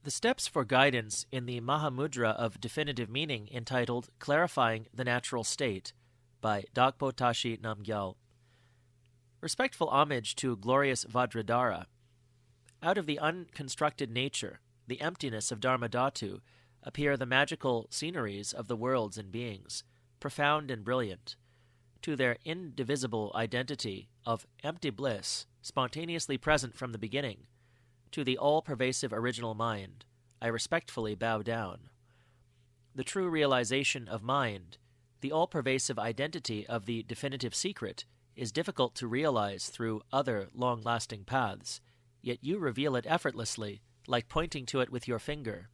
The steps for guidance in the Mahāmudrā of definitive meaning entitled Clarifying the Natural State by Dakpo Tashi Namgyal. Respectful homage to glorious Vajradhara. Out of the unconstructed nature, the emptiness of Dharmadhatu, appear the magical sceneries of the worlds and beings, profound and brilliant. To their indivisible identity of empty bliss, spontaneously present from the beginning, to the all-pervasive original mind, I respectfully bow down. The true realization of mind, the all-pervasive identity of the definitive secret, is difficult to realize through other long-lasting paths, yet you reveal it effortlessly, like pointing to it with your finger.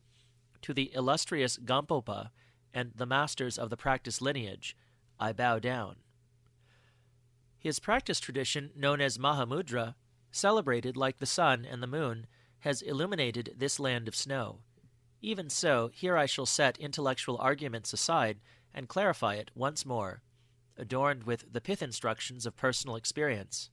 To the illustrious Gampopa and the masters of the practice lineage, I bow down. His practice tradition, known as Mahāmudrā, celebrated like the sun and the moon, has illuminated this land of snow. Even so, here I shall set intellectual arguments aside and clarify it once more, adorned with the pith instructions of personal experience.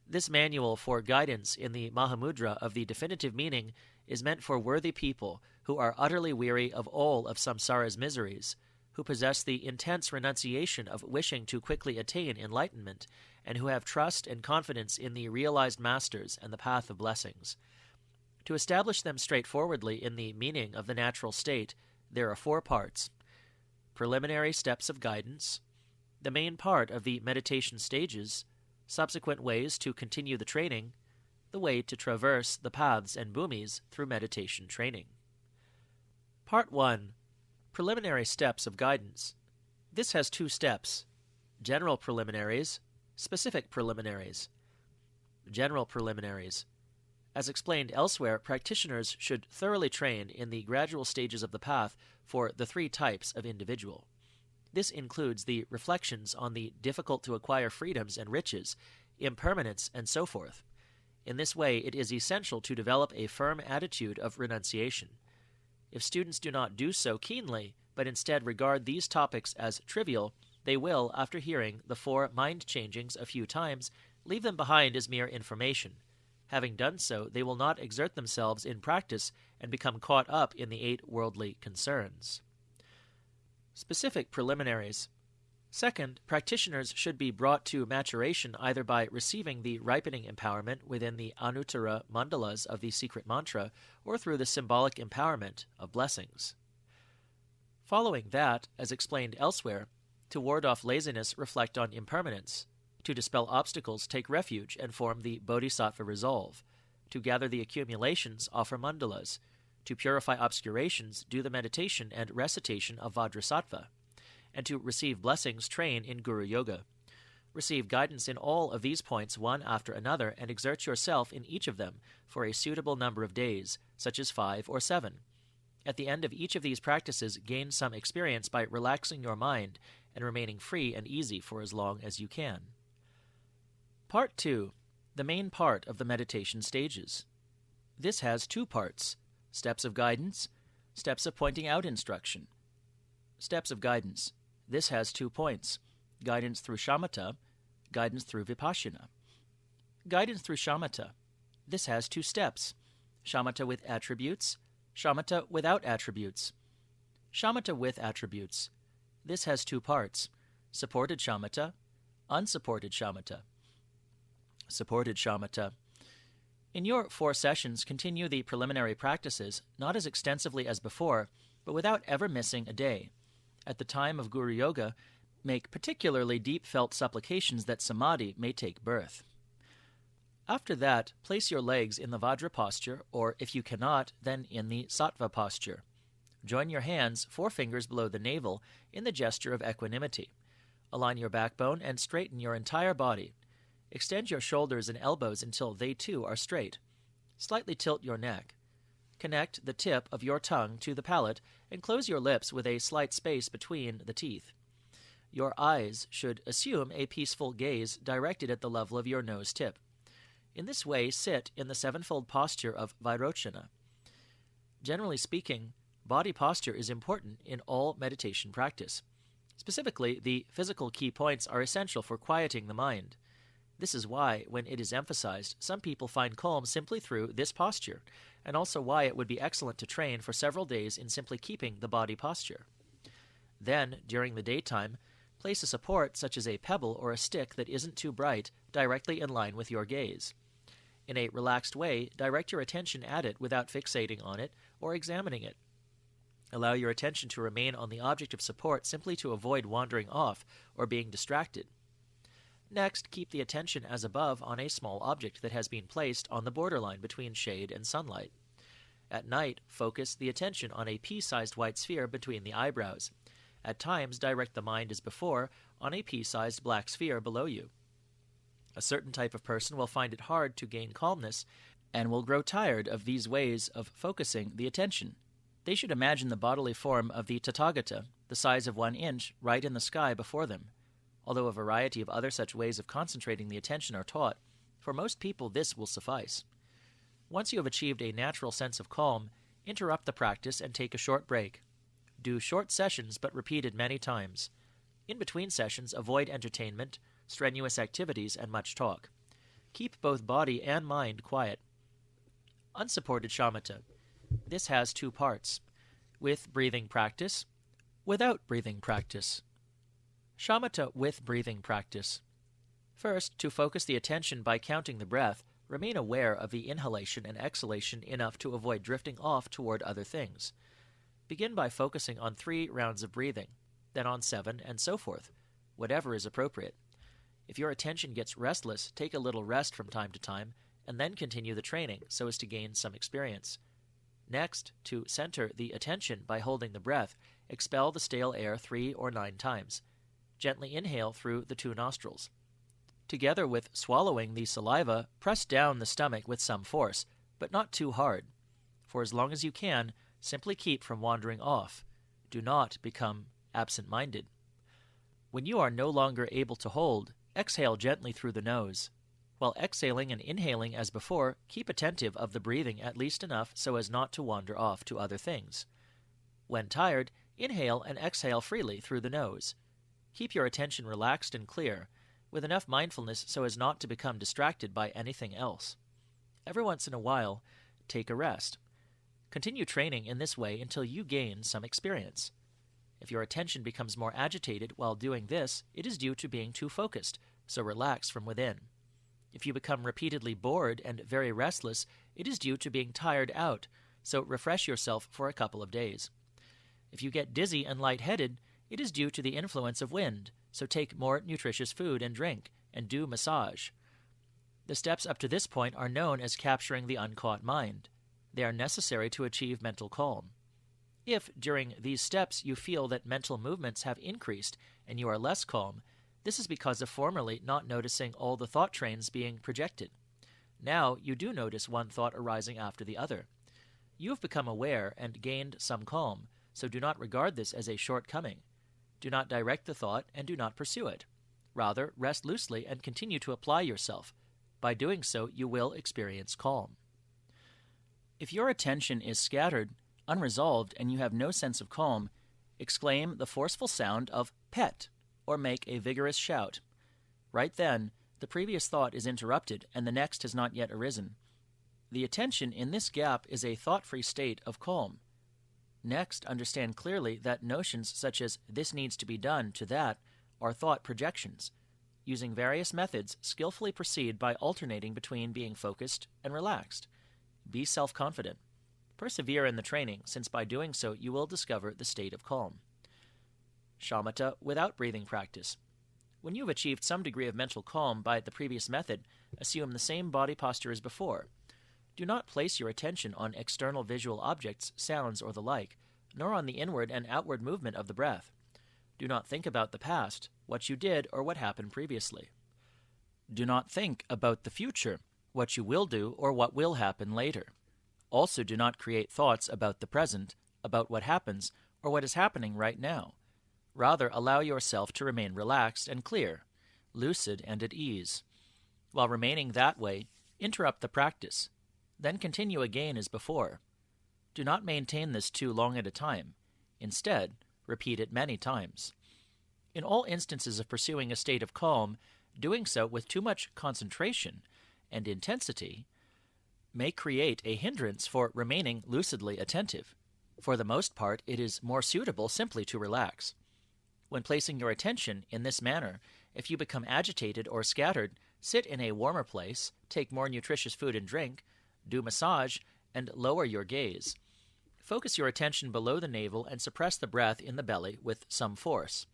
This manual for guidance in the Mahāmudrā of the definitive meaning is meant for worthy people who are utterly weary of all of saṃsāra's miseries, who possess the intense renunciation of wishing to quickly attain enlightenment, and who have trust and confidence in the realized masters and the path of blessings. To establish them straightforwardly in the meaning of the natural state, there are 4 parts: preliminary steps of guidance, the main part of the meditation stages, subsequent ways to continue the training, the way to traverse the paths and bhumis through meditation training. Part 1. Preliminary steps of guidance. This has 2 steps: general preliminaries, specific preliminaries. General preliminaries. As explained elsewhere, practitioners should thoroughly train in the gradual stages of the path for the 3 types of individual. This includes the reflections on the difficult-to-acquire freedoms and riches, impermanence, and so forth. In this way, it is essential to develop a firm attitude of renunciation. If students do not do so keenly, but instead regard these topics as trivial, they will, after hearing the 4 mind changings a few times, leave them behind as mere information. Having done so, they will not exert themselves in practice and become caught up in the 8 worldly concerns. Specific preliminaries. Second, practitioners should be brought to maturation either by receiving the ripening empowerment within the Anuttara mandalas of the secret mantra or through the symbolic empowerment of blessings. Following that, as explained elsewhere, to ward off laziness, reflect on impermanence. To dispel obstacles, take refuge and form the bodhisattva resolve. To gather the accumulations, offer mandalas. To purify obscurations, do the meditation and recitation of Vajrasattva. And to receive blessings, train in Guru Yoga. Receive guidance in all of these points one after another and exert yourself in each of them for a suitable number of days, such as 5 or 7. At the end of each of these practices, gain some experience by relaxing your mind and remaining free and easy for as long as you can. Part 2. The main part of the meditation stages. This has 2 parts: steps of guidance, steps of pointing out instruction. Steps of guidance. This has 2 points: guidance through shamatha, guidance through vipassana. Guidance through shamatha. This has 2 steps: shamatha with attributes, shamatha without attributes. Shamatha with attributes. This has 2 parts: supported shamatha, unsupported shamatha. Supported shamatha. In your 4 sessions, continue the preliminary practices, not as extensively as before, but without ever missing a day. At the time of Guru Yoga, make particularly deep-felt supplications that samadhi may take birth. After that, place your legs in the Vajra posture, or if you cannot, then in the Sattva posture. Join your hands, 4 fingers below the navel, in the gesture of equanimity. Align your backbone and straighten your entire body. Extend your shoulders and elbows until they too are straight. Slightly tilt your neck. Connect the tip of your tongue to the palate and close your lips with a slight space between the teeth. Your eyes should assume a peaceful gaze directed at the level of your nose tip. In this way, sit in the 7-fold posture of Vairochana. Generally speaking, body posture is important in all meditation practice. Specifically, the physical key points are essential for quieting the mind. This is why, when it is emphasized, some people find calm simply through this posture, and also why it would be excellent to train for several days in simply keeping the body posture. Then, during the daytime, place a support such as a pebble or a stick that isn't too bright directly in line with your gaze. In a relaxed way, direct your attention at it without fixating on it or examining it. Allow your attention to remain on the object of support simply to avoid wandering off or being distracted. Next, keep the attention as above on a small object that has been placed on the borderline between shade and sunlight. At night, focus the attention on a pea-sized white sphere between the eyebrows. At times, direct the mind as before on a pea-sized black sphere below you. A certain type of person will find it hard to gain calmness and will grow tired of these ways of focusing the attention. They should imagine the bodily form of the Tathagata, the size of 1 inch, right in the sky before them. Although a variety of other such ways of concentrating the attention are taught, for most people this will suffice. Once you have achieved a natural sense of calm, interrupt the practice and take a short break. Do short sessions but repeated many times. In between sessions, avoid entertainment, strenuous activities, and much talk. Keep both body and mind quiet. Unsupported shamatha. This has 2 parts: with breathing practice, without breathing practice. Shamatha with breathing practice. First, to focus the attention by counting the breath, remain aware of the inhalation and exhalation enough to avoid drifting off toward other things. Begin by focusing on 3 rounds of breathing, then on 7, and so forth, whatever is appropriate. If your attention gets restless, take a little rest from time to time, and then continue the training so as to gain some experience. Next, to center the attention by holding the breath, expel the stale air 3 or 9 times. Gently inhale through the 2 nostrils. Together with swallowing the saliva, press down the stomach with some force, but not too hard. For as long as you can, simply keep from wandering off. Do not become absent-minded. When you are no longer able to hold, exhale gently through the nose. While exhaling and inhaling as before, keep attentive of the breathing at least enough so as not to wander off to other things. When tired, inhale and exhale freely through the nose. Keep your attention relaxed and clear, with enough mindfulness so as not to become distracted by anything else. Every once in a while, take a rest. Continue training in this way until you gain some experience. If your attention becomes more agitated while doing this, it is due to being too focused, so relax from within. If you become repeatedly bored and very restless, it is due to being tired out, so refresh yourself for a couple of days. If you get dizzy and lightheaded, it is due to the influence of wind, so take more nutritious food and drink, and do massage. The steps up to this point are known as capturing the uncaught mind. They are necessary to achieve mental calm. If, during these steps, you feel that mental movements have increased and you are less calm, this is because of formerly not noticing all the thought trains being projected. Now you do notice one thought arising after the other. You have become aware and gained some calm, so do not regard this as a shortcoming. Do not direct the thought and do not pursue it. Rather, rest loosely and continue to apply yourself. By doing so, you will experience calm. If your attention is scattered, unresolved, and you have no sense of calm, exclaim the forceful sound of pet, or make a vigorous shout. Right then, the previous thought is interrupted and the next has not yet arisen. The attention in this gap is a thought-free state of calm. Next, understand clearly that notions such as this needs to be done to that are thought projections. Using various methods, skillfully proceed by alternating between being focused and relaxed. Be self-confident. Persevere in the training, since by doing so you will discover the state of calm. Shamatha without breathing practice. When you have achieved some degree of mental calm by the previous method, assume the same body posture as before. Do not place your attention on external visual objects, sounds, or the like, nor on the inward and outward movement of the breath. Do not think about the past, what you did, or what happened previously. Do not think about the future, what you will do, or what will happen later. Also do not create thoughts about the present, about what happens, or what is happening right now. Rather, allow yourself to remain relaxed and clear, lucid and at ease. While remaining that way, interrupt the practice. Then continue again as before. Do not maintain this too long at a time. Instead, repeat it many times. In all instances of pursuing a state of calm, Doing so with too much concentration and intensity may create a hindrance for remaining lucidly attentive. For the most part, it is more suitable simply to relax. When placing your attention in this manner, if you become agitated or scattered, sit in a warmer place, take more nutritious food and drink, do massage, and lower your gaze. Focus your attention below the navel and suppress the breath in the belly with some force.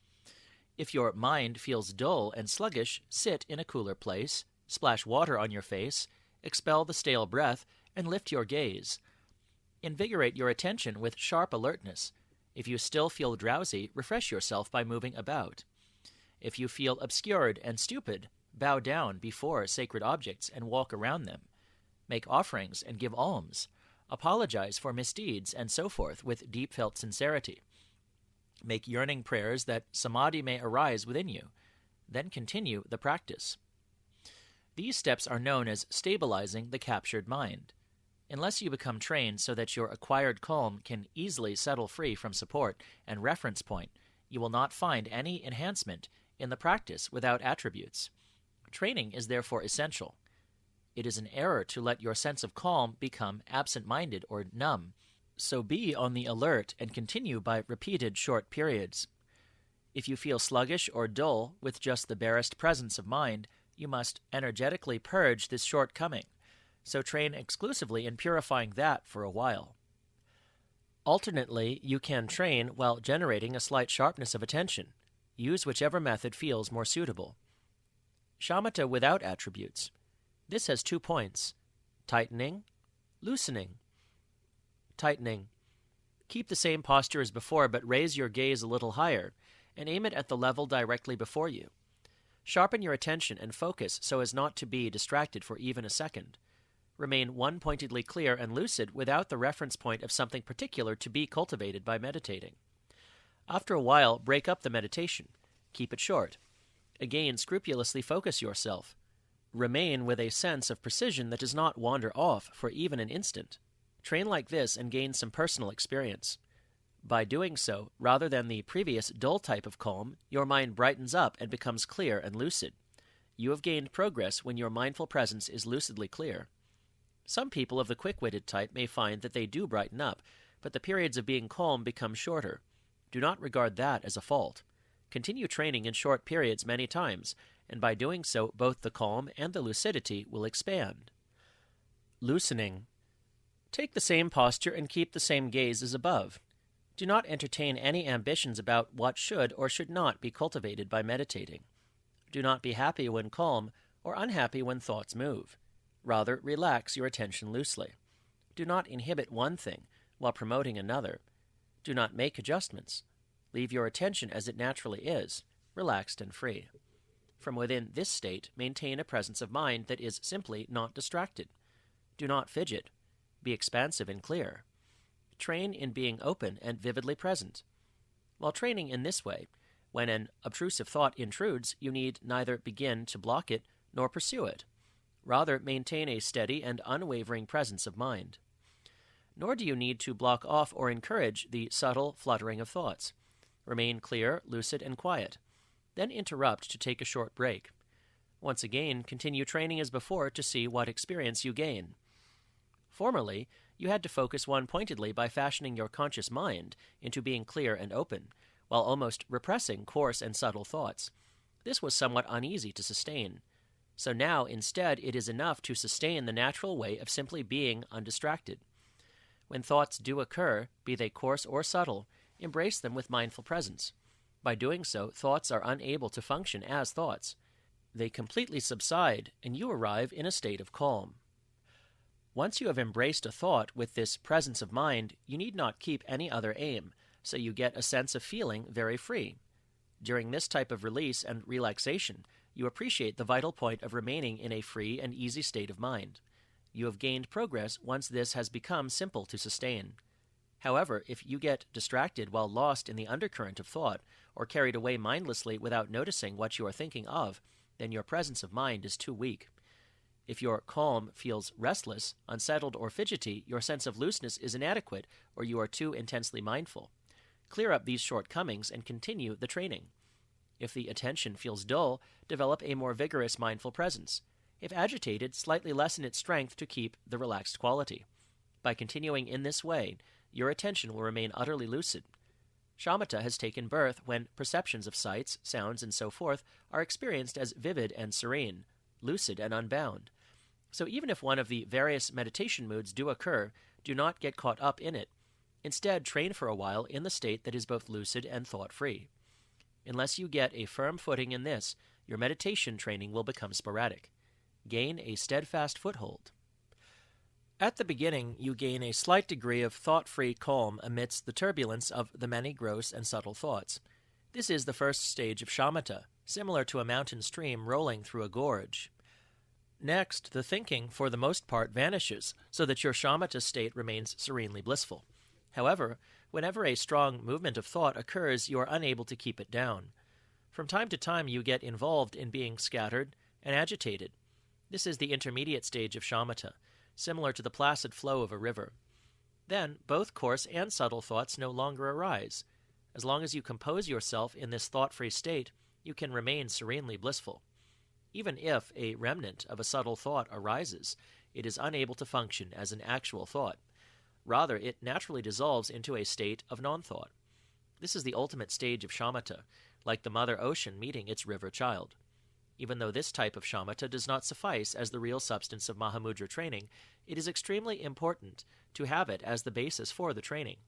If your mind feels dull and sluggish, sit in a cooler place, splash water on your face, expel the stale breath, and lift your gaze. Invigorate your attention with sharp alertness. If you still feel drowsy, refresh yourself by moving about. If you feel obscured and stupid, bow down before sacred objects and walk around them. Make offerings and give alms. Apologize for misdeeds and so forth with deep-felt sincerity. Make yearning prayers that samadhi may arise within you. Then continue the practice. These steps are known as stabilizing the captured mind. Unless you become trained so that your acquired calm can easily settle free from support and reference point, you will not find any enhancement in the practice without attributes. Training is therefore essential. It is an error to let your sense of calm become absent-minded or numb. So be on the alert and continue by repeated short periods. If you feel sluggish or dull with just the barest presence of mind, you must energetically purge this shortcoming. So train exclusively in purifying that for a while. Alternately, you can train while generating a slight sharpness of attention. Use whichever method feels more suitable. Shamatha without attributes. This has 2 points: tightening, loosening. Tightening. Keep the same posture as before, but raise your gaze a little higher, and aim it at the level directly before you. Sharpen your attention and focus so as not to be distracted for even a second. Remain one-pointedly clear and lucid without the reference point of something particular to be cultivated by meditating. After a while, break up the meditation. Keep it short. Again, scrupulously focus yourself. Remain with a sense of precision that does not wander off for even an instant. Train like this and gain some personal experience. By doing so, rather than the previous dull type of calm, your mind brightens up and becomes clear and lucid. You have gained progress when your mindful presence is lucidly clear. Some people of the quick-witted type may find that they do brighten up, but the periods of being calm become shorter. Do not regard that as a fault. Continue training in short periods many times, and by doing so, both the calm and the lucidity will expand. Loosening. Take the same posture and keep the same gaze as above. Do not entertain any ambitions about what should or should not be cultivated by meditating. Do not be happy when calm or unhappy when thoughts move. Rather, relax your attention loosely. Do not inhibit one thing while promoting another. Do not make adjustments. Leave your attention as it naturally is, relaxed and free. From within this state, maintain a presence of mind that is simply not distracted. Do not fidget. Be expansive and clear. Train in being open and vividly present. While training in this way, when an obtrusive thought intrudes, you need neither begin to block it nor pursue it. Rather, maintain a steady and unwavering presence of mind. Nor do you need to block off or encourage the subtle fluttering of thoughts. Remain clear, lucid, and quiet. Then interrupt to take a short break. Once again, continue training as before to see what experience you gain. Formerly, you had to focus one-pointedly by fashioning your conscious mind into being clear and open, while almost repressing coarse and subtle thoughts. This was somewhat uneasy to sustain. So now, instead, it is enough to sustain the natural way of simply being undistracted. When thoughts do occur, be they coarse or subtle, embrace them with mindful presence. By doing so, thoughts are unable to function as thoughts. They completely subside, and you arrive in a state of calm. Once you have embraced a thought with this presence of mind, you need not keep any other aim, so you get a sense of feeling very free. During this type of release and relaxation, you appreciate the vital point of remaining in a free and easy state of mind. You have gained progress once this has become simple to sustain. However, if you get distracted while lost in the undercurrent of thought, or carried away mindlessly without noticing what you are thinking of, then your presence of mind is too weak. If your calm feels restless, unsettled, or fidgety, your sense of looseness is inadequate, or you are too intensely mindful. Clear up these shortcomings and continue the training. If the attention feels dull, develop a more vigorous mindful presence. If agitated, slightly lessen its strength to keep the relaxed quality. By continuing in this way, your attention will remain utterly lucid. Shamatha has taken birth when perceptions of sights, sounds, and so forth are experienced as vivid and serene, lucid and unbound. So even if one of the various meditation moods do occur, do not get caught up in it. Instead, train for a while in the state that is both lucid and thought-free. Unless you get a firm footing in this, your meditation training will become sporadic. Gain a steadfast foothold. At the beginning, you gain a slight degree of thought-free calm amidst the turbulence of the many gross and subtle thoughts. This is the first stage of shamatha, similar to a mountain stream rolling through a gorge. Next, the thinking, for the most part, vanishes, so that your shamatha state remains serenely blissful. However, whenever a strong movement of thought occurs, you are unable to keep it down. From time to time, you get involved in being scattered and agitated. This is the intermediate stage of shamatha, similar to the placid flow of a river. Then, both coarse and subtle thoughts no longer arise. As long as you compose yourself in this thought-free state, you can remain serenely blissful. Even if a remnant of a subtle thought arises, it is unable to function as an actual thought. Rather, it naturally dissolves into a state of non-thought. This is the ultimate stage of shamatha, like the mother ocean meeting its river child. Even though this type of shamatha does not suffice as the real substance of Mahāmudrā training, it is extremely important to have it as the basis for the training.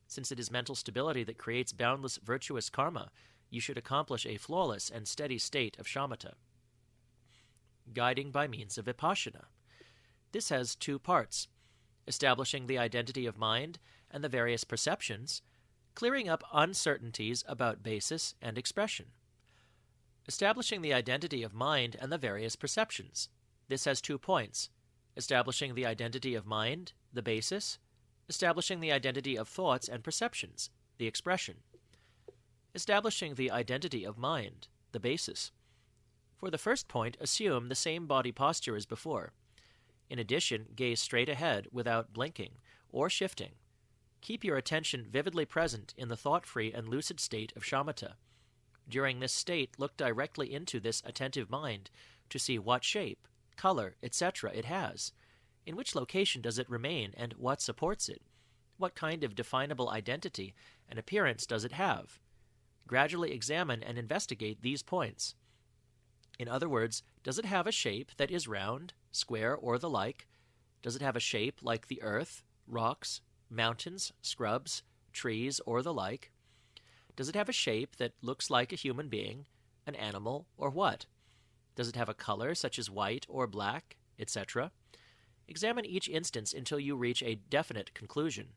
Since it is mental stability that creates boundless virtuous karma, you should accomplish a flawless and steady state of shamatha. Guiding by means of vipassana. This has two parts: establishing the identity of mind and the various perceptions, clearing up uncertainties about basis and expression. Establishing the identity of mind and the various perceptions. This has 2 points: establishing the identity of mind, the basis; establishing the identity of thoughts and perceptions, the expression. Establishing the identity of mind, the basis. For the first point, assume the same body posture as before. In addition, gaze straight ahead without blinking or shifting. Keep your attention vividly present in the thought-free and lucid state of shamatha. During this state, look directly into this attentive mind to see what shape, color, etc. it has. In which location does it remain, and what supports it? What kind of definable identity and appearance does it have? Gradually examine and investigate these points. In other words, does it have a shape that is round, square, or the like? Does it have a shape like the earth, rocks, mountains, scrubs, trees, or the like? Does it have a shape that looks like a human being, an animal, or what? Does it have a color such as white or black, etc.? Examine each instance until you reach a definite conclusion.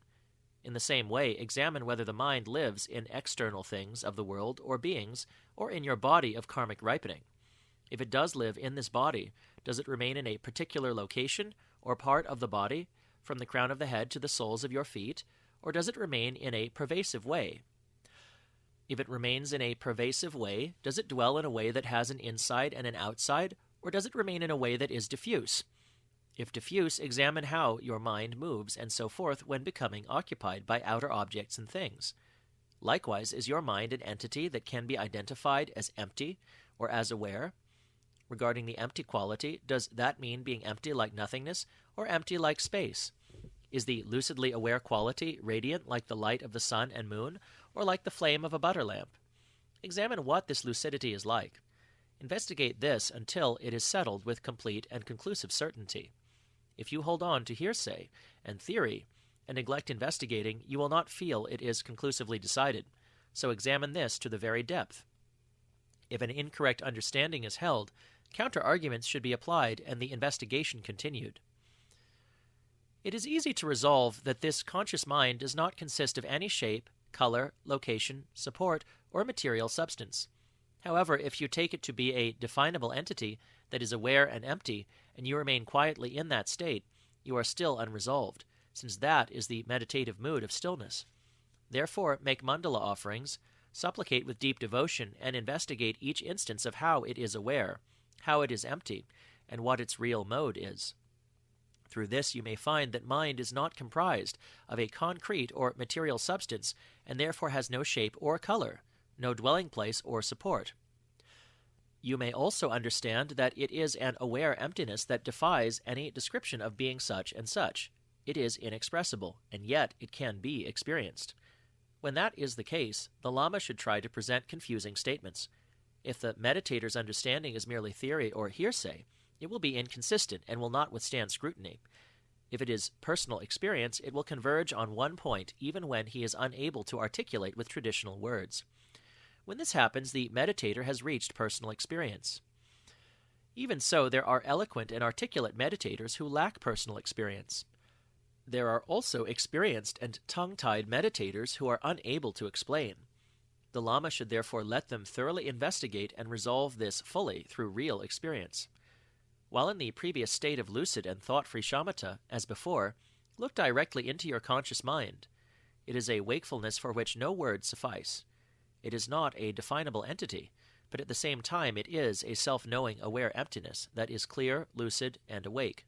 In the same way, examine whether the mind lives in external things of the world or beings, or in your body of karmic ripening. If it does live in this body, does it remain in a particular location or part of the body, from the crown of the head to the soles of your feet, or does it remain in a pervasive way? If it remains in a pervasive way, does it dwell in a way that has an inside and an outside, or does it remain in a way that is diffuse? If diffuse, examine how your mind moves and so forth when becoming occupied by outer objects and things. Likewise, is your mind an entity that can be identified as empty or as aware? Regarding the empty quality, does that mean being empty like nothingness, or empty like space? Is the lucidly aware quality radiant like the light of the sun and moon, or like the flame of a butter lamp? Examine what this lucidity is like. Investigate this until it is settled with complete and conclusive certainty. If you hold on to hearsay and theory and neglect investigating, you will not feel it is conclusively decided, so examine this to the very depth. If an incorrect understanding is held, counter-arguments should be applied and the investigation continued. It is easy to resolve that this conscious mind does not consist of any shape, color, location, support, or material substance. However, if you take it to be a definable entity that is aware and empty, and you remain quietly in that state, you are still unresolved, since that is the meditative mood of stillness. Therefore, make mandala offerings, supplicate with deep devotion, and investigate each instance of how it is aware, how it is empty, and what its real mode is. Through this you may find that mind is not comprised of a concrete or material substance, and therefore has no shape or color, no dwelling place or support. You may also understand that it is an aware emptiness that defies any description of being such and such. It is inexpressible, and yet it can be experienced. When that is the case, the Lama should try to present confusing statements. If the meditator's understanding is merely theory or hearsay, it will be inconsistent and will not withstand scrutiny. If it is personal experience, it will converge on one point even when he is unable to articulate with traditional words. When this happens, the meditator has reached personal experience. Even so, there are eloquent and articulate meditators who lack personal experience. There are also experienced and tongue-tied meditators who are unable to explain. The Lama should therefore let them thoroughly investigate and resolve this fully through real experience. While in the previous state of lucid and thought-free shamatha, as before, look directly into your conscious mind. It is a wakefulness for which no words suffice. It is not a definable entity, but at the same time it is a self-knowing, aware emptiness that is clear, lucid, and awake.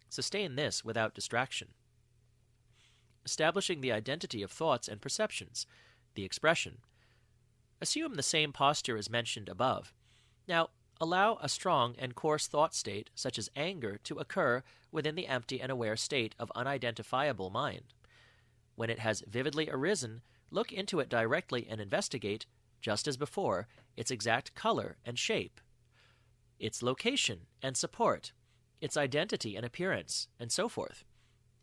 Sustain this without distraction. Establishing the identity of thoughts and perceptions, the expression. Assume the same posture as mentioned above. Now, allow a strong and coarse thought state, such as anger, to occur within the empty and aware state of unidentifiable mind. When it has vividly arisen, look into it directly and investigate, just as before, its exact color and shape, its location and support, its identity and appearance, and so forth.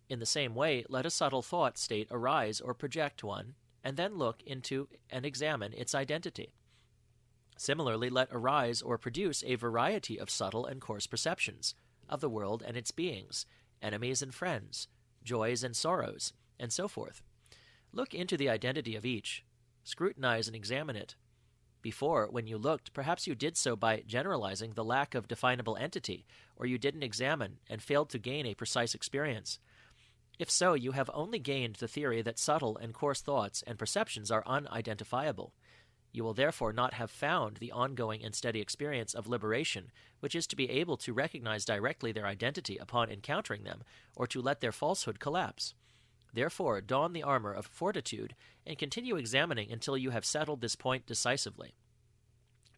In the same way, let a subtle thought state arise or project one, and then look into and examine its identity. Similarly, let arise or produce a variety of subtle and coarse perceptions of the world and its beings, enemies and friends, joys and sorrows, and so forth. Look into the identity of each. Scrutinize and examine it. Before, when you looked, perhaps you did so by generalizing the lack of definable entity, or you didn't examine and failed to gain a precise experience. If so, you have only gained the theory that subtle and coarse thoughts and perceptions are unidentifiable. You will therefore not have found the ongoing and steady experience of liberation, which is to be able to recognize directly their identity upon encountering them, or to let their falsehood collapse. Therefore, don the armor of fortitude and continue examining until you have settled this point decisively.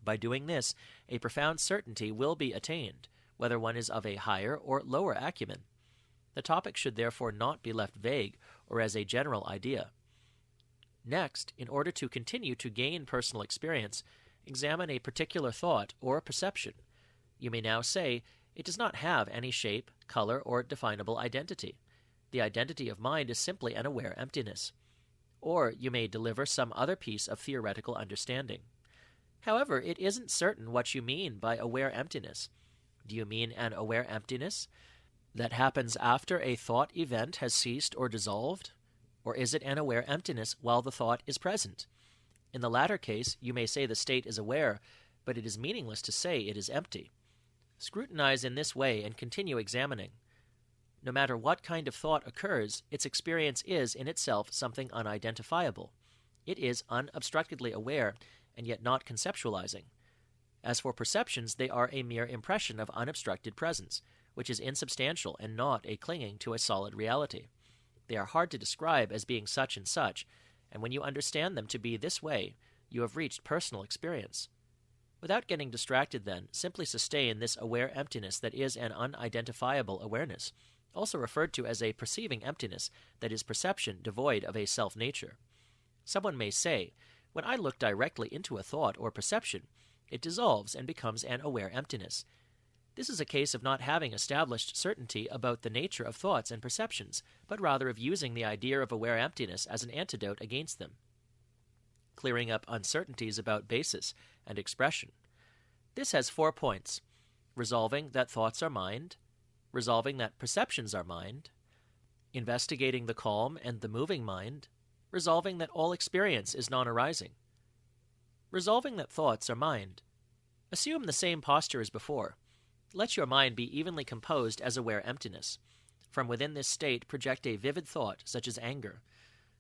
By doing this, a profound certainty will be attained, whether one is of a higher or lower acumen. The topic should therefore not be left vague or as a general idea. Next, in order to continue to gain personal experience, examine a particular thought or perception. You may now say, it does not have any shape, color, or definable identity. The identity of mind is simply an aware emptiness. Or you may deliver some other piece of theoretical understanding. However, it isn't certain what you mean by aware emptiness. Do you mean an aware emptiness that happens after a thought event has ceased or dissolved? Or is it an aware emptiness while the thought is present? In the latter case, you may say the state is aware, but it is meaningless to say it is empty. Scrutinize in this way and continue examining. No matter what kind of thought occurs, its experience is in itself something unidentifiable. It is unobstructedly aware and yet not conceptualizing. As for perceptions, they are a mere impression of unobstructed presence, which is insubstantial and not a clinging to a solid reality. They are hard to describe as being such and such, and when you understand them to be this way, you have reached personal experience. Without getting distracted, then, simply sustain this aware emptiness that is an unidentifiable awareness, also referred to as a perceiving emptiness that is perception devoid of a self-nature. Someone may say, when I look directly into a thought or perception, it dissolves and becomes an aware emptiness. This is a case of not having established certainty about the nature of thoughts and perceptions, but rather of using the idea of aware emptiness as an antidote against them, clearing up uncertainties about basis and expression. This has 4 points: resolving that thoughts are mind, resolving that perceptions are mind, investigating the calm and the moving mind, resolving that all experience is non-arising. Resolving that thoughts are mind. Assume the same posture as before. Let your mind be evenly composed as aware emptiness. From within this state, project a vivid thought, such as anger.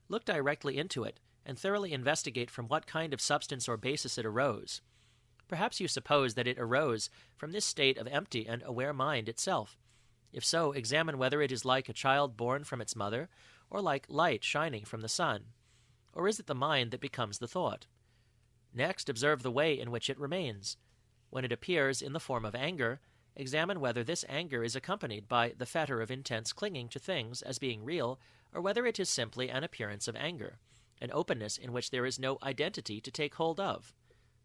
Look directly into it, and thoroughly investigate from what kind of substance or basis it arose. Perhaps you suppose that it arose from this state of empty and aware mind itself. If so, examine whether it is like a child born from its mother, or like light shining from the sun. Or is it the mind that becomes the thought? Next, observe the way in which it remains. When it appears in the form of anger, examine whether this anger is accompanied by the fetter of intense clinging to things as being real, or whether it is simply an appearance of anger, an openness in which there is no identity to take hold of.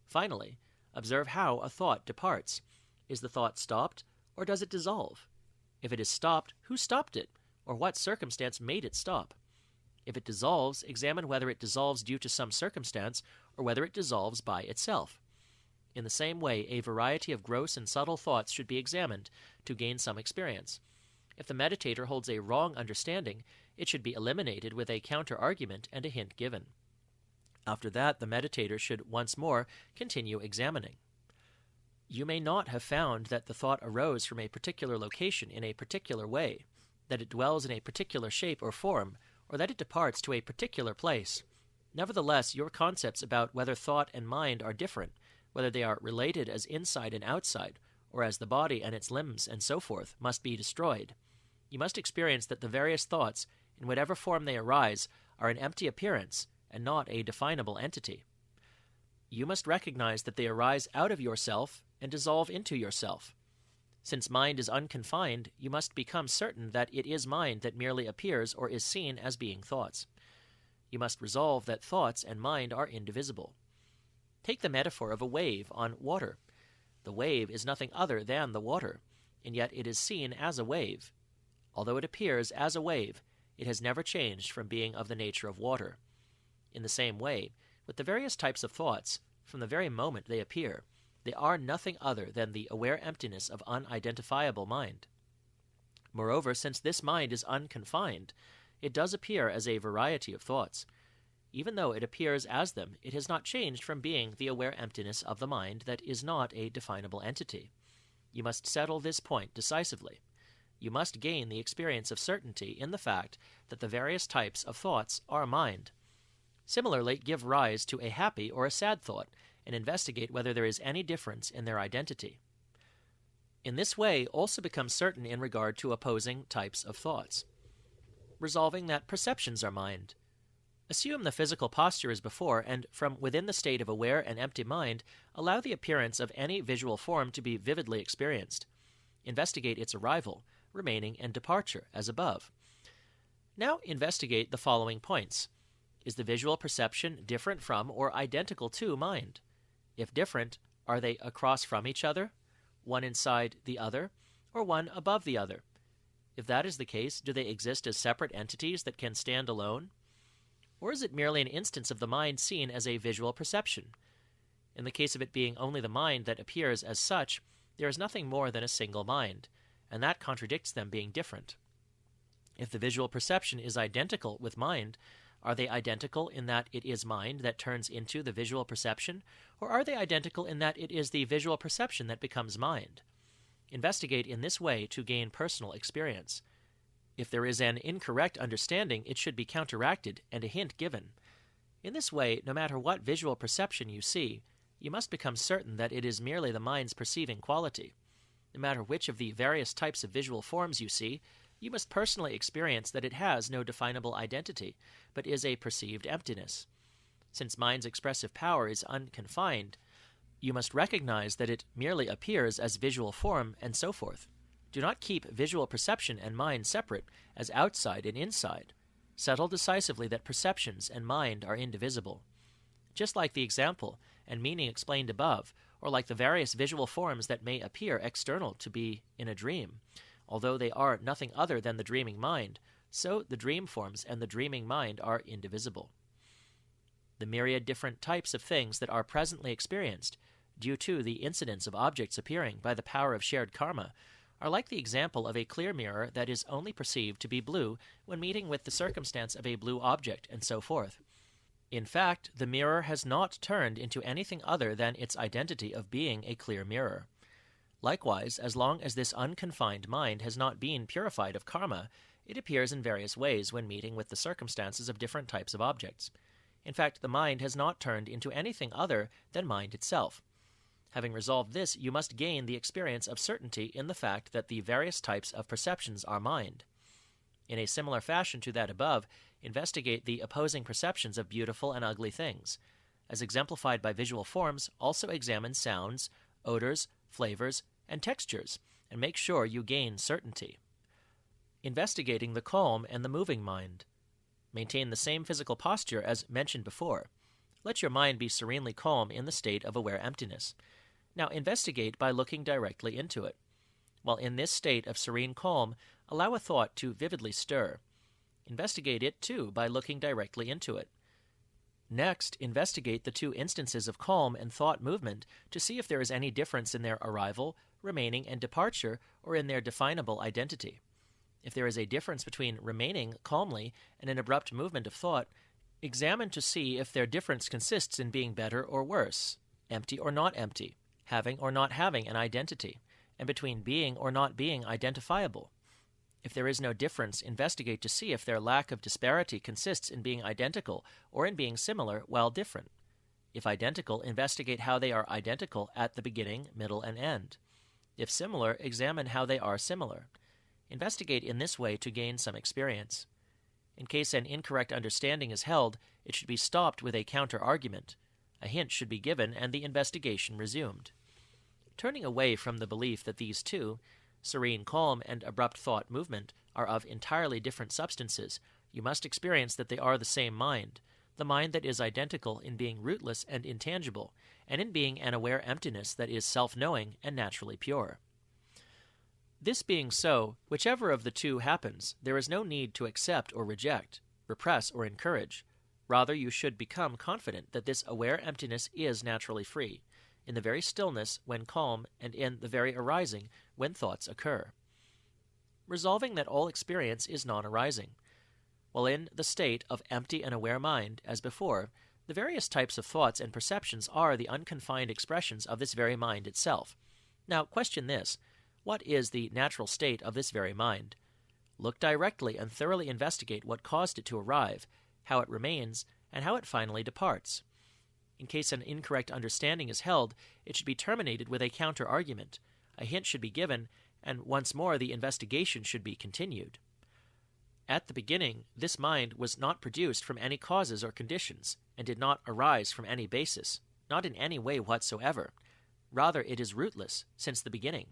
Finally, observe how a thought departs. Is the thought stopped, or does it dissolve? If it is stopped, who stopped it, or what circumstance made it stop? If it dissolves, examine whether it dissolves due to some circumstance, or whether it dissolves by itself. In the same way, a variety of gross and subtle thoughts should be examined to gain some experience. If the meditator holds a wrong understanding, it should be eliminated with a counter-argument and a hint given. After that, the meditator should once more continue examining. You may not have found that the thought arose from a particular location in a particular way, that it dwells in a particular shape or form, or that it departs to a particular place. Nevertheless, your concepts about whether thought and mind are different, whether they are related as inside and outside, or as the body and its limbs and so forth, must be destroyed. You must experience that the various thoughts, in whatever form they arise, are an empty appearance and not a definable entity. You must recognize that they arise out of yourself and dissolve into yourself. Since mind is unconfined, you must become certain that it is mind that merely appears or is seen as being thoughts. You must resolve that thoughts and mind are indivisible. Take the metaphor of a wave on water. The wave is nothing other than the water, and yet it is seen as a wave. Although it appears as a wave, it has never changed from being of the nature of water. In the same way, with the various types of thoughts, from the very moment they appear, they are nothing other than the aware emptiness of unidentifiable mind. Moreover, since this mind is unconfined, it does appear as a variety of thoughts. Even though it appears as them, it has not changed from being the aware emptiness of the mind that is not a definable entity. You must settle this point decisively. You must gain the experience of certainty in the fact that the various types of thoughts are mind. Similarly, give rise to a happy or a sad thought, and investigate whether there is any difference in their identity. In this way, also become certain in regard to opposing types of thoughts. Resolving that perceptions are mind. Assume the physical posture as before, and from within the state of aware and empty mind, allow the appearance of any visual form to be vividly experienced. Investigate its arrival, remaining, and departure, as above. Now investigate the following points. Is the visual perception different from or identical to mind? If different, are they across from each other, one inside the other, or one above the other? If that is the case, do they exist as separate entities that can stand alone? Or is it merely an instance of the mind seen as a visual perception? In the case of it being only the mind that appears as such, there is nothing more than a single mind, and that contradicts them being different. If the visual perception is identical with mind, are they identical in that it is mind that turns into the visual perception, or are they identical in that it is the visual perception that becomes mind? Investigate in this way to gain personal experience. If there is an incorrect understanding, it should be counteracted and a hint given. In this way, no matter what visual perception you see, you must become certain that it is merely the mind's perceiving quality. No matter which of the various types of visual forms you see, you must personally experience that it has no definable identity, but is a perceived emptiness. Since mind's expressive power is unconfined, you must recognize that it merely appears as visual form and so forth. Do not keep visual perception and mind separate as outside and inside. Settle decisively that perceptions and mind are indivisible. Just like the example and meaning explained above, or like the various visual forms that may appear external to be in a dream, although they are nothing other than the dreaming mind, so the dream forms and the dreaming mind are indivisible. The myriad different types of things that are presently experienced, due to the incidence of objects appearing by the power of shared karma, are like the example of a clear mirror that is only perceived to be blue when meeting with the circumstance of a blue object, and so forth. In fact, the mirror has not turned into anything other than its identity of being a clear mirror. Likewise, as long as this unconfined mind has not been purified of karma, it appears in various ways when meeting with the circumstances of different types of objects. In fact, the mind has not turned into anything other than mind itself. Having resolved this, you must gain the experience of certainty in the fact that the various types of perceptions are mind. In a similar fashion to that above, investigate the opposing perceptions of beautiful and ugly things. as exemplified by visual forms, also examine sounds, odors, flavors, and textures, and make sure you gain certainty. Investigating the calm and the moving mind. Maintain the same physical posture as mentioned before. Let your mind be serenely calm in the state of aware emptiness. Now investigate by looking directly into it. While in this state of serene calm, allow a thought to vividly stir. Investigate it, too, by looking directly into it. Next, investigate the two instances of calm and thought movement to see if there is any difference in their arrival, remaining, and departure, or in their definable identity. If there is a difference between remaining calmly and an abrupt movement of thought, examine to see if their difference consists in being better or worse, empty or not empty, having or not having an identity, and between being or not being identifiable. If there is no difference, investigate to see if their lack of disparity consists in being identical or in being similar while different. If identical, investigate how they are identical at the beginning, middle, and end. If similar, examine how they are similar. Investigate in this way to gain some experience. In case an incorrect understanding is held, it should be stopped with a counter-argument. A hint should be given and the investigation resumed. Turning away from the belief that these two, serene calm and abrupt thought movement, are of entirely different substances, you must experience that they are the same mind, the mind that is identical in being rootless and intangible, and in being an aware emptiness that is self-knowing and naturally pure. This being so, whichever of the two happens, there is no need to accept or reject, repress or encourage. Rather, you should become confident that this aware emptiness is naturally free, in the very stillness when calm and in the very arising when thoughts occur. Resolving that all experience is non-arising. While in the state of empty and aware mind, as before, the various types of thoughts and perceptions are the unconfined expressions of this very mind itself. Now, question this. What is the natural state of this very mind? Look directly and thoroughly investigate what caused it to arrive, how it remains, and how it finally departs. In case an incorrect understanding is held, it should be terminated with a counter-argument. A hint should be given, and once more the investigation should be continued. At the beginning, this mind was not produced from any causes or conditions, and did not arise from any basis, not in any way whatsoever. Rather, it is rootless since the beginning.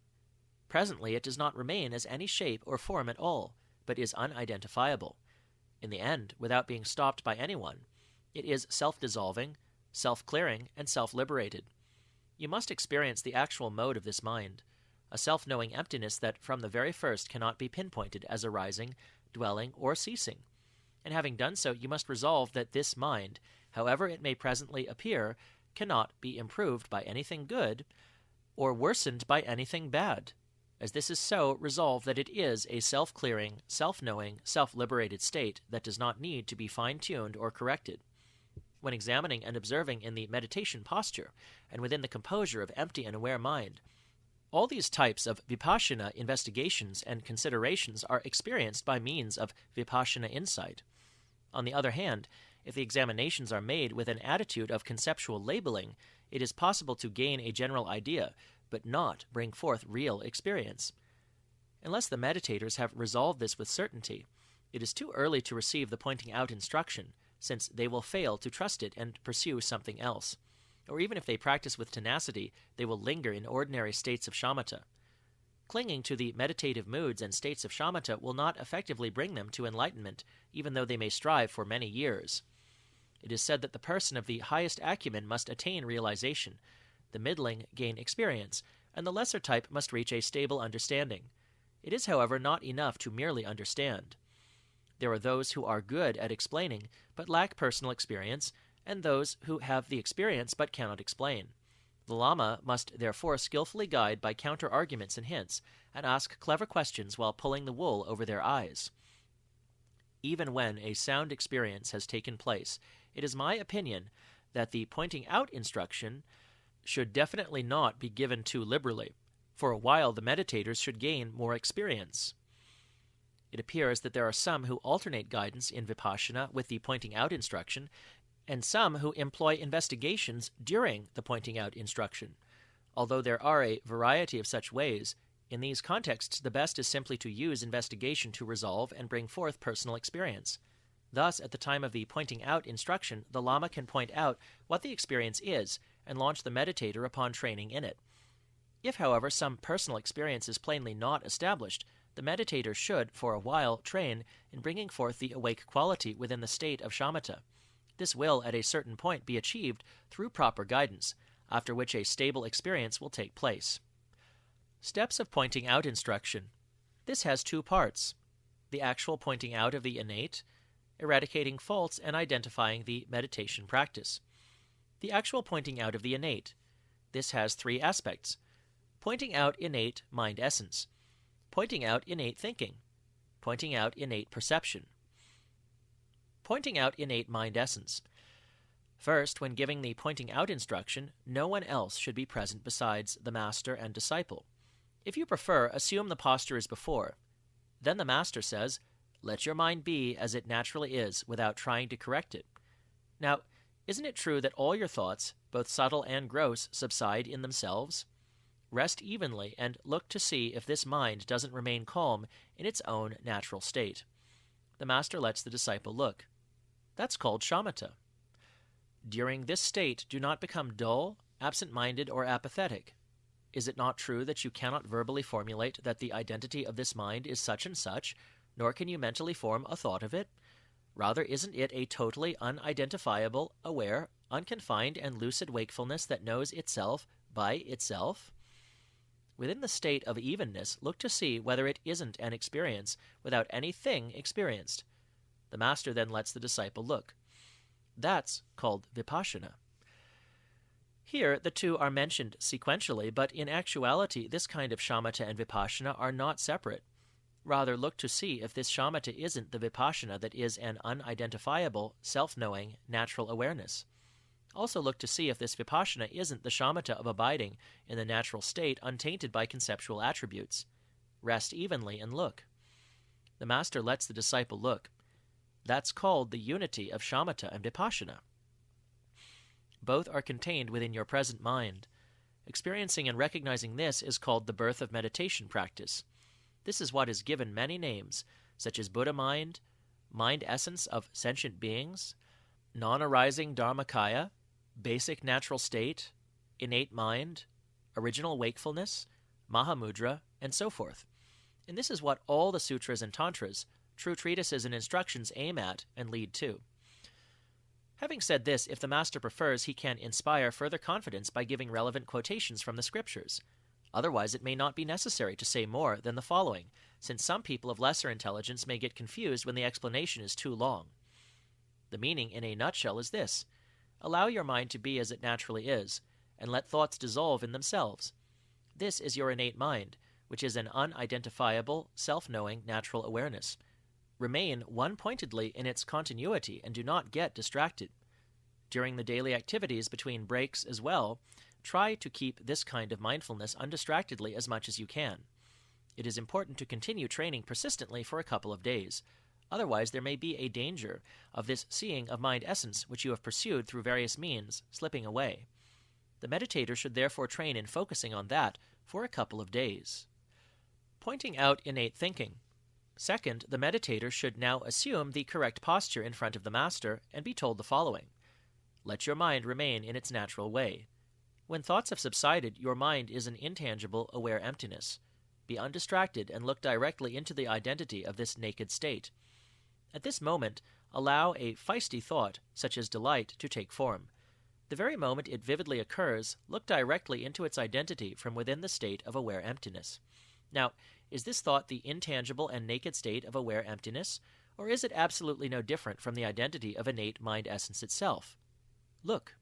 Presently, it does not remain as any shape or form at all, but is unidentifiable. In the end, without being stopped by anyone, it is self-dissolving, self-clearing, and self-liberated. You must experience the actual mode of this mind, a self-knowing emptiness that from the very first cannot be pinpointed as arising, dwelling, or ceasing. And having done so, you must resolve that this mind, however it may presently appear, cannot be improved by anything good, or worsened by anything bad. As this is so, resolve that it is a self-clearing, self-knowing, self-liberated state that does not need to be fine-tuned or corrected. When examining and observing in the meditation posture, and within the composure of empty and aware mind, all these types of vipassana investigations and considerations are experienced by means of vipassana insight. On the other hand, if the examinations are made with an attitude of conceptual labeling, it is possible to gain a general idea, but not bring forth real experience. Unless the meditators have resolved this with certainty, it is too early to receive the pointing out instruction, since they will fail to trust it and pursue something else. Or even if they practice with tenacity, they will linger in ordinary states of shamatha. Clinging to the meditative moods and states of shamatha will not effectively bring them to enlightenment, even though they may strive for many years. It is said that the person of the highest acumen must attain realization, the middling gain experience, and the lesser type must reach a stable understanding. It is, however, not enough to merely understand. There are those who are good at explaining, but lack personal experience, and those who have the experience but cannot explain. The Lama must therefore skillfully guide by counter-arguments and hints, and ask clever questions while pulling the wool over their eyes. Even when a sound experience has taken place, it is my opinion that the pointing out instruction should definitely not be given too liberally. For a while the meditators should gain more experience. It appears that there are some who alternate guidance in vipassana with the pointing out instruction, and some who employ investigations during the pointing out instruction. Although there are a variety of such ways, in these contexts the best is simply to use investigation to resolve and bring forth personal experience. Thus, at the time of the pointing out instruction, the Lama can point out what the experience is and launch the meditator upon training in it. If, however, some personal experience is plainly not established, the meditator should, for a while, train in bringing forth the awake quality within the state of shamatha. This will, at a certain point, be achieved through proper guidance, after which a stable experience will take place. Steps of pointing out instruction. This has two parts: the actual pointing out of the innate, eradicating faults and identifying the meditation practice. The actual pointing out of the innate. This has three aspects: pointing out innate mind essence, pointing out innate thinking, pointing out innate perception. Pointing out innate mind essence. First, when giving the pointing out instruction, no one else should be present besides the master and disciple. If you prefer, assume the posture is before. Then the master says, "Let your mind be as it naturally is, without trying to correct it." Now, isn't it true that all your thoughts, both subtle and gross, subside in themselves? Rest evenly and look to see if this mind doesn't remain calm in its own natural state. The master lets the disciple look. That's called shamatha. During this state, do not become dull, absent-minded, or apathetic. Is it not true that you cannot verbally formulate that the identity of this mind is such and such, nor can you mentally form a thought of it? Rather, isn't it a totally unidentifiable, aware, unconfined, and lucid wakefulness that knows itself by itself? Within the state of evenness, look to see whether it isn't an experience without any thing experienced. The master then lets the disciple look. That's called vipassana. Here, the two are mentioned sequentially, but in actuality, this kind of shamatha and vipassana are not separate. Rather, look to see if this shamatha isn't the vipassana that is an unidentifiable, self-knowing, natural awareness. Also look to see if this vipassana isn't the shamatha of abiding in the natural state untainted by conceptual attributes. Rest evenly and look. The master lets the disciple look. That's called the unity of shamatha and vipassana. Both are contained within your present mind. Experiencing and recognizing this is called the birth of meditation practice. This is what is given many names, such as Buddha mind, mind essence of sentient beings, non-arising dharmakaya, basic natural state, innate mind, original wakefulness, Mahāmudrā, and so forth. And this is what all the sutras and tantras, true treatises and instructions, aim at and lead to. Having said this, if the master prefers, he can inspire further confidence by giving relevant quotations from the scriptures. Otherwise, it may not be necessary to say more than the following, since some people of lesser intelligence may get confused when the explanation is too long. The meaning, in a nutshell, is this: allow your mind to be as it naturally is, and let thoughts dissolve in themselves. This is your innate mind, which is an unidentifiable, self-knowing natural awareness. Remain one-pointedly in its continuity and do not get distracted. During the daily activities between breaks as well, try to keep this kind of mindfulness undistractedly as much as you can. It is important to continue training persistently for a couple of days. Otherwise, there may be a danger of this seeing of mind essence, which you have pursued through various means, slipping away. The meditator should therefore train in focusing on that for a couple of days. Pointing out innate thinking. Second, the meditator should now assume the correct posture in front of the master and be told the following: let your mind remain in its natural way. When thoughts have subsided, your mind is an intangible, aware emptiness. Be undistracted and look directly into the identity of this naked state. At this moment, allow a feisty thought, such as delight, to take form. The very moment it vividly occurs, look directly into its identity from within the state of aware emptiness. Now, is this thought the intangible and naked state of aware emptiness, or is it absolutely no different from the identity of innate mind essence itself? Look.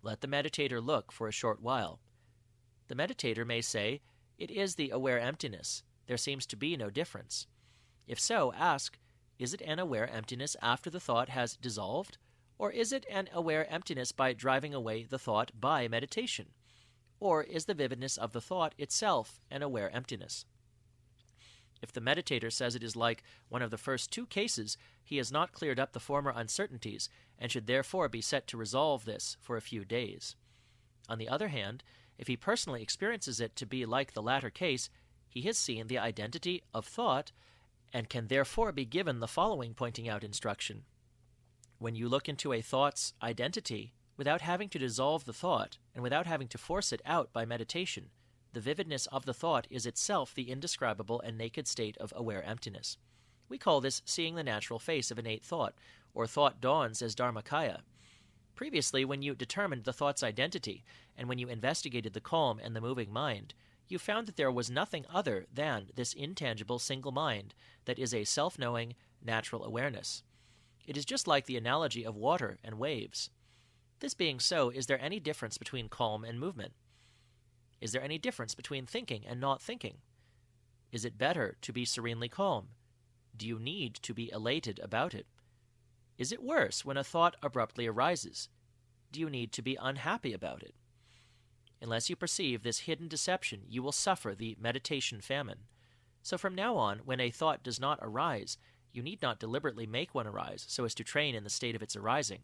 Let the meditator look for a short while. The meditator may say, it is the aware emptiness. There seems to be no difference. If so, ask, is it an aware emptiness after the thought has dissolved, or is it an aware emptiness by driving away the thought by meditation? Or is the vividness of the thought itself an aware emptiness? If the meditator says it is like one of the first two cases, he has not cleared up the former uncertainties, and should therefore be set to resolve this for a few days. On the other hand, if he personally experiences it to be like the latter case, he has seen the identity of thought and can therefore be given the following pointing out instruction. When you look into a thought's identity, without having to dissolve the thought, and without having to force it out by meditation, the vividness of the thought is itself the indescribable and naked state of aware emptiness. We call this seeing the natural face of innate thought, or thought dawns as dharmakaya. Previously, when you determined the thought's identity, and when you investigated the calm and the moving mind, you found that there was nothing other than this intangible single mind that is a self-knowing, natural awareness. It is just like the analogy of water and waves. This being so, is there any difference between calm and movement? Is there any difference between thinking and not thinking? Is it better to be serenely calm? Do you need to be elated about it? Is it worse when a thought abruptly arises? Do you need to be unhappy about it? Unless you perceive this hidden deception, you will suffer the meditation famine. So from now on, when a thought does not arise, you need not deliberately make one arise so as to train in the state of its arising.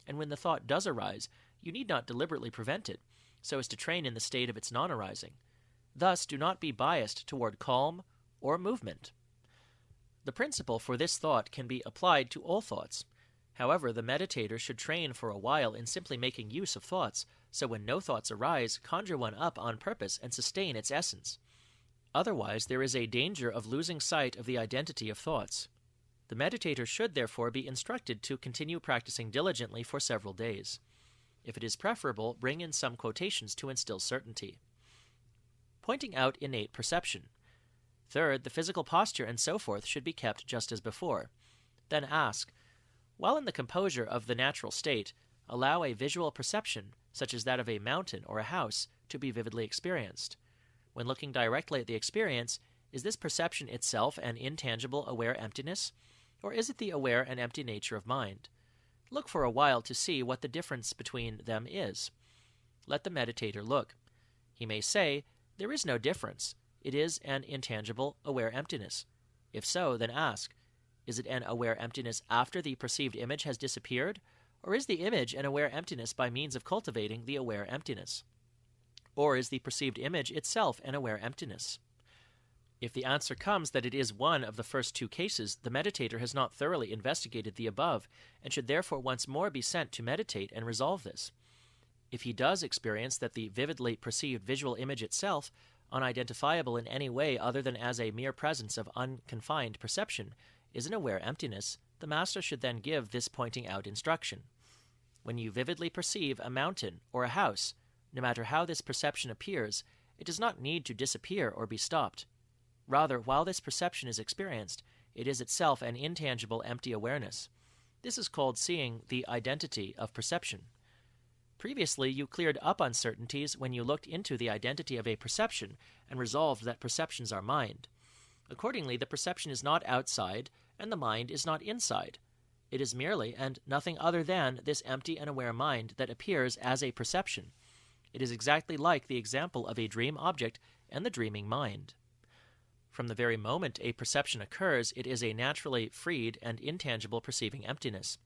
And when the thought does arise, you need not deliberately prevent it so as to train in the state of its non-arising. Thus, do not be biased toward calm or movement. The principle for this thought can be applied to all thoughts. However, the meditator should train for a while in simply making use of thoughts, so when no thoughts arise, conjure one up on purpose and sustain its essence. Otherwise, there is a danger of losing sight of the identity of thoughts. The meditator should therefore be instructed to continue practicing diligently for several days. If it is preferable, bring in some quotations to instill certainty. Pointing out innate perception. Third, the physical posture and so forth should be kept just as before. Then ask, while in the composure of the natural state, allow a visual perception, such as that of a mountain or a house, to be vividly experienced. When looking directly at the experience, is this perception itself an intangible aware emptiness, or is it the aware and empty nature of mind? Look for a while to see what the difference between them is. Let the meditator look. He may say, there is no difference. It is an intangible, aware emptiness. If so, then ask, is it an aware emptiness after the perceived image has disappeared, or is the image an aware emptiness by means of cultivating the aware emptiness? Or is the perceived image itself an aware emptiness? If the answer comes that it is one of the first two cases, the meditator has not thoroughly investigated the above, and should therefore once more be sent to meditate and resolve this. If he does experience that the vividly perceived visual image itself, unidentifiable in any way other than as a mere presence of unconfined perception, is an aware emptiness, the master should then give this pointing out instruction. When you vividly perceive a mountain or a house, no matter how this perception appears, it does not need to disappear or be stopped. Rather, while this perception is experienced, it is itself an intangible, empty awareness. This is called seeing the identity of perception. Previously, you cleared up uncertainties when you looked into the identity of a perception and resolved that perceptions are mind. Accordingly, the perception is not outside, and the mind is not inside. It is merely and nothing other than this empty and aware mind that appears as a perception. It is exactly like the example of a dream object and the dreaming mind. From the very moment a perception occurs, it is a naturally freed and intangible perceiving emptiness.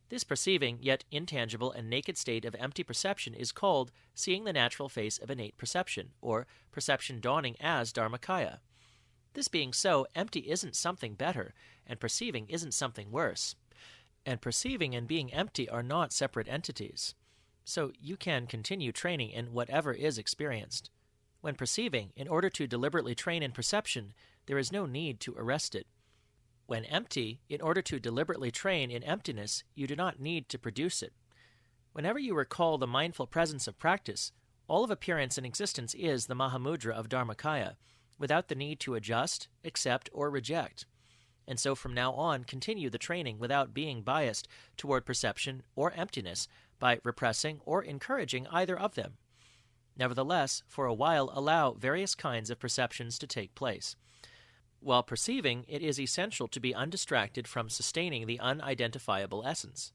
This perceiving, yet intangible and naked state of empty perception is called seeing the natural face of innate perception, or perception dawning as dharmakaya. This being so, empty isn't something better, and perceiving isn't something worse. And perceiving and being empty are not separate entities. So you can continue training in whatever is experienced. When perceiving, in order to deliberately train in perception, there is no need to arrest it. When empty, in order to deliberately train in emptiness, you do not need to produce it. Whenever you recall the mindful presence of practice, all of appearance and existence is the Mahāmudrā of Dharmakaya, without the need to adjust, accept, or reject. And so from now on, continue the training without being biased toward perception or emptiness by repressing or encouraging either of them. Nevertheless, for a while allow various kinds of perceptions to take place. While perceiving, it is essential to be undistracted from sustaining the unidentifiable essence.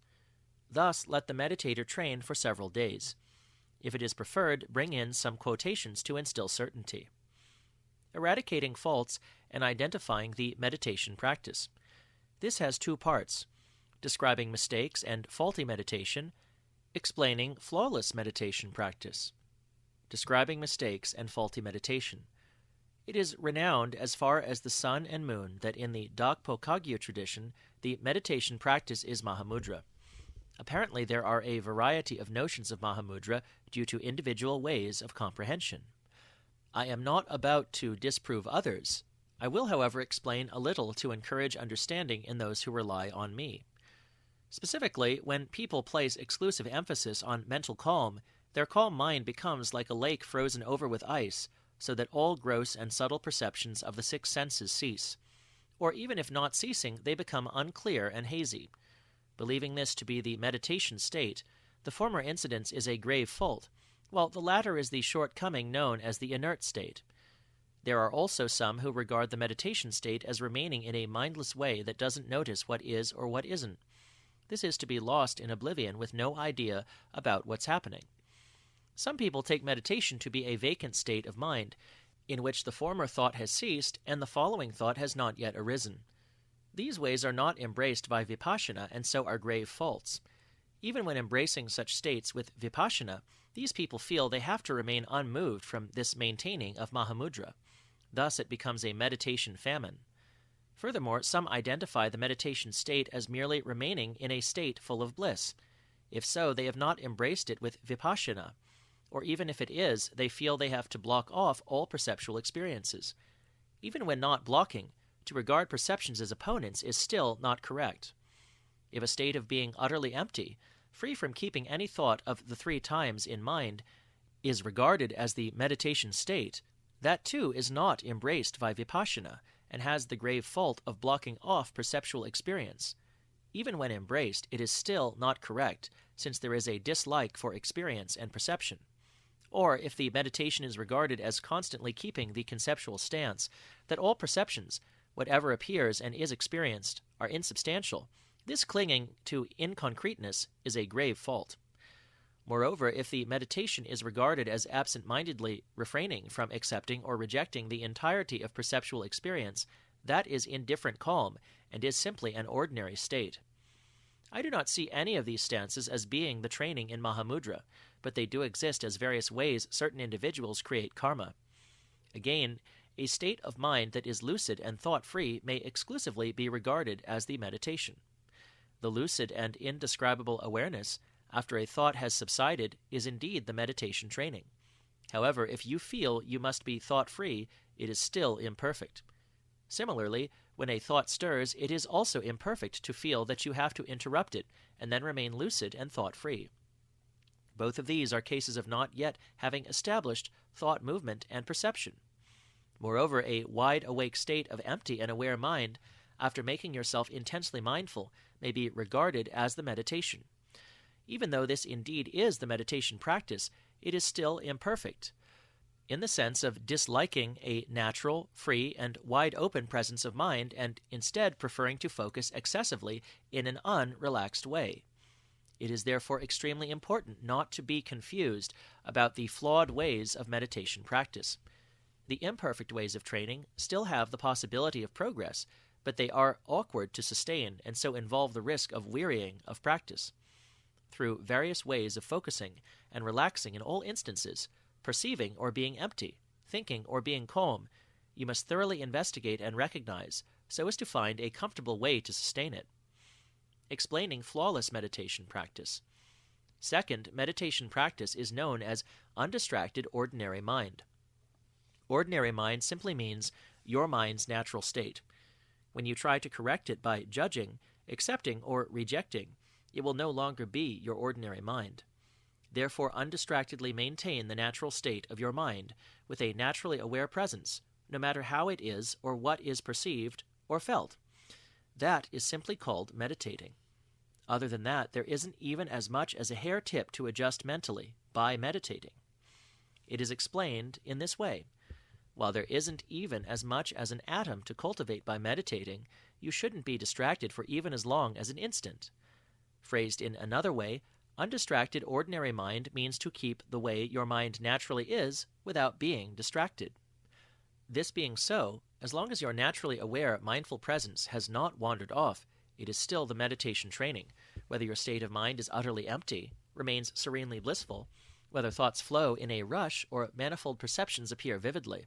Thus, let the meditator train for several days. If it is preferred, bring in some quotations to instill certainty. Eradicating faults and identifying the meditation practice. This has two parts: describing mistakes and faulty meditation, explaining flawless meditation practice. Describing mistakes and faulty meditation. It is renowned as far as the sun and moon that in the Dakpo Kagyu tradition, the meditation practice is Mahāmudrā. Apparently, there are a variety of notions of Mahāmudrā due to individual ways of comprehension. I am not about to disprove others. I will, however, explain a little to encourage understanding in those who rely on me. Specifically, when people place exclusive emphasis on mental calm, their calm mind becomes like a lake frozen over with ice, so that all gross and subtle perceptions of the six senses cease. Or even if not ceasing, they become unclear and hazy. Believing this to be the meditation state, the former incidence is a grave fault, while the latter is the shortcoming known as the inert state. There are also some who regard the meditation state as remaining in a mindless way that doesn't notice what is or what isn't. This is to be lost in oblivion with no idea about what's happening. Some people take meditation to be a vacant state of mind, in which the former thought has ceased and the following thought has not yet arisen. These ways are not embraced by vipassana and so are grave faults. Even when embracing such states with vipassana, these people feel they have to remain unmoved from this maintaining of Mahāmudrā. Thus it becomes a meditation famine. Furthermore, some identify the meditation state as merely remaining in a state full of bliss. If so, they have not embraced it with vipassana. Or even if it is, they feel they have to block off all perceptual experiences. Even when not blocking, to regard perceptions as opponents is still not correct. If a state of being utterly empty, free from keeping any thought of the three times in mind, is regarded as the meditation state, that too is not embraced by vipassana, and has the grave fault of blocking off perceptual experience. Even when embraced, it is still not correct, since there is a dislike for experience and perception. Or, if the meditation is regarded as constantly keeping the conceptual stance that all perceptions, whatever appears and is experienced, are insubstantial, this clinging to inconcreteness is a grave fault. Moreover, if the meditation is regarded as absent-mindedly refraining from accepting or rejecting the entirety of perceptual experience, that is indifferent calm and is simply an ordinary state. I do not see any of these stances as being the training in Mahāmudrā, but they do exist as various ways certain individuals create karma. Again, a state of mind that is lucid and thought-free may exclusively be regarded as the meditation. The lucid and indescribable awareness, after a thought has subsided, is indeed the meditation training. However, if you feel you must be thought-free, it is still imperfect. Similarly, when a thought stirs, it is also imperfect to feel that you have to interrupt it and then remain lucid and thought-free. Both of these are cases of not yet having established thought movement and perception. Moreover, a wide-awake state of empty and aware mind, after making yourself intensely mindful, may be regarded as the meditation. Even though this indeed is the meditation practice, it is still imperfect, in the sense of disliking a natural, free, and wide-open presence of mind and instead preferring to focus excessively in an unrelaxed way. It is therefore extremely important not to be confused about the flawed ways of meditation practice. The imperfect ways of training still have the possibility of progress, but they are awkward to sustain and so involve the risk of wearying of practice. Through various ways of focusing and relaxing in all instances, perceiving or being empty, thinking or being calm, you must thoroughly investigate and recognize so as to find a comfortable way to sustain it. Explaining flawless meditation practice. Second, meditation practice is known as undistracted ordinary mind. Ordinary mind simply means your mind's natural state. When you try to correct it by judging, accepting, or rejecting, it will no longer be your ordinary mind. Therefore, undistractedly maintain the natural state of your mind with a naturally aware presence, no matter how it is or what is perceived or felt. That is simply called meditating. Other than that, there isn't even as much as a hair tip to adjust mentally by meditating. It is explained in this way. While there isn't even as much as an atom to cultivate by meditating, you shouldn't be distracted for even as long as an instant. Phrased in another way, undistracted ordinary mind means to keep the way your mind naturally is without being distracted. This being so, as long as your naturally aware mindful presence has not wandered off, it is still the meditation training, whether your state of mind is utterly empty, remains serenely blissful, whether thoughts flow in a rush or manifold perceptions appear vividly.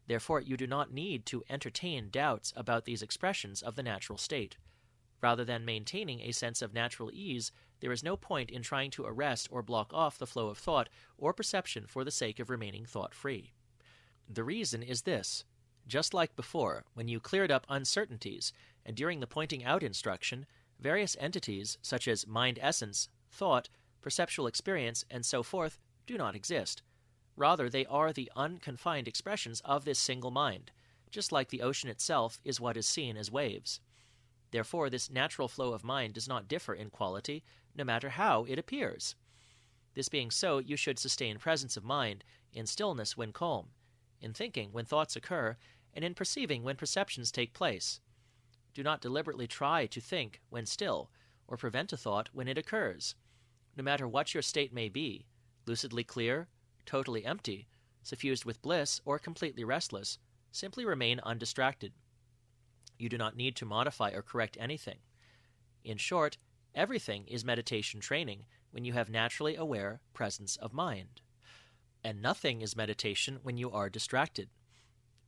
Therefore, you do not need to entertain doubts about these expressions of the natural state. Rather than maintaining a sense of natural ease, there is no point in trying to arrest or block off the flow of thought or perception for the sake of remaining thought-free. The reason is this. Just like before, when you cleared up uncertainties, and during the pointing out instruction, various entities such as mind essence, thought, perceptual experience, and so forth do not exist. Rather, they are the unconfined expressions of this single mind, just like the ocean itself is what is seen as waves. Therefore, this natural flow of mind does not differ in quality, no matter how it appears. This being so, you should sustain presence of mind in stillness when calm, in thinking when thoughts occur, and in perceiving when perceptions take place. Do not deliberately try to think when still, or prevent a thought when it occurs. No matter what your state may be, lucidly clear, totally empty, suffused with bliss, or completely restless, simply remain undistracted. You do not need to modify or correct anything. In short, everything is meditation training when you have naturally aware presence of mind. And nothing is meditation when you are distracted.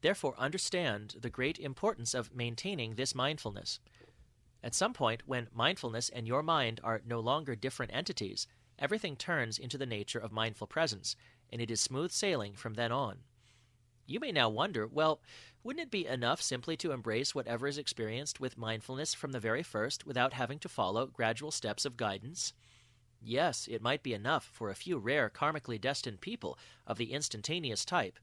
Therefore, understand the great importance of maintaining this mindfulness. At some point, when mindfulness and your mind are no longer different entities, everything turns into the nature of mindful presence, and it is smooth sailing from then on. You may now wonder, well, wouldn't it be enough simply to embrace whatever is experienced with mindfulness from the very first without having to follow gradual steps of guidance? Yes, it might be enough for a few rare karmically destined people of the instantaneous type.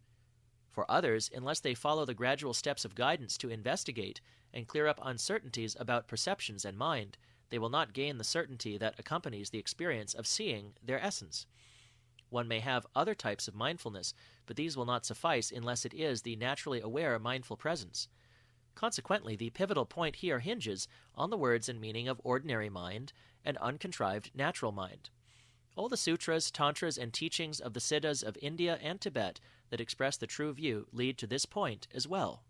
For others, unless they follow the gradual steps of guidance to investigate and clear up uncertainties about perceptions and mind, they will not gain the certainty that accompanies the experience of seeing their essence. One may have other types of mindfulness, but these will not suffice unless it is the naturally aware mindful presence. Consequently, the pivotal point here hinges on the words and meaning of ordinary mind and uncontrived natural mind. All the sutras, tantras, and teachings of the siddhas of India and Tibet that express the true view lead to this point as well.